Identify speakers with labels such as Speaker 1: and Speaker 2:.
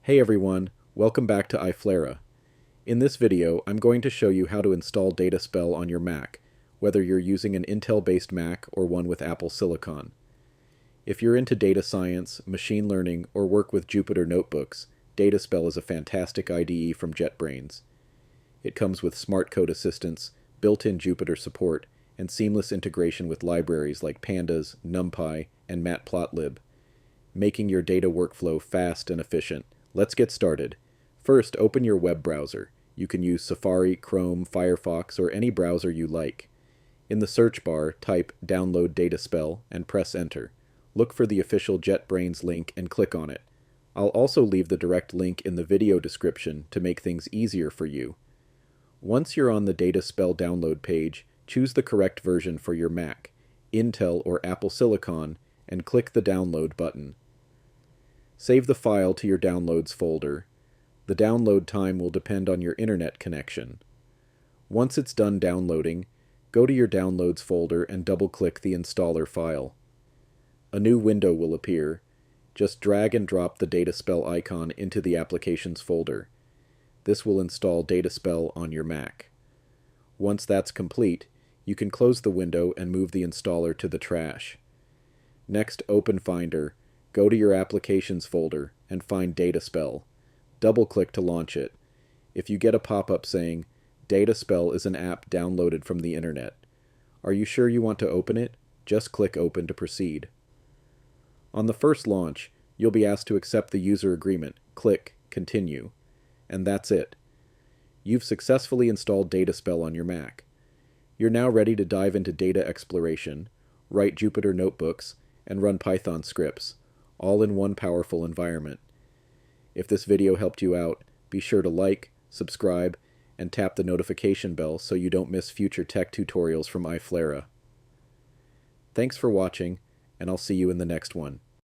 Speaker 1: Hey everyone, welcome back to iFlera. In this video, I'm going to show you how to install DataSpell on your Mac, whether you're using an Intel-based Mac or one with Apple Silicon. If you're into data science, machine learning, or work with Jupyter notebooks, DataSpell is a fantastic IDE from JetBrains. It comes with smart code assistance, built-in Jupyter support, and seamless integration with libraries like Pandas, NumPy, and Matplotlib, making your data workflow fast and efficient. Let's get started. First, open your web browser. You can use Safari, Chrome, Firefox, or any browser you like. In the search bar, type Download DataSpell and press Enter. Look for the official JetBrains link and click on it. I'll also leave the direct link in the video description to make things easier for you. Once you're on the DataSpell download page, choose the correct version for your Mac, Intel or Apple Silicon, and click the Download button. Save the file to your Downloads folder. The download time will depend on your internet connection. Once it's done downloading, go to your Downloads folder and double-click the installer file. A new window will appear. Just drag and drop the DataSpell icon into the Applications folder. This will install DataSpell on your Mac. Once that's complete, you can close the window and move the installer to the trash. Next, open Finder. Go to your Applications folder and find DataSpell. Double-click to launch it. If you get a pop-up saying, DataSpell is an app downloaded from the internet. Are you sure you want to open it? Just click Open to proceed. On the first launch, you'll be asked to accept the user agreement. Click Continue. And that's it. You've successfully installed DataSpell on your Mac. You're now ready to dive into data exploration, write Jupyter notebooks, and run Python scripts, all in one powerful environment. If this video helped you out, be sure to like, subscribe, and tap the notification bell so you don't miss future tech tutorials from iFlera. Thanks for watching, and I'll see you in the next one.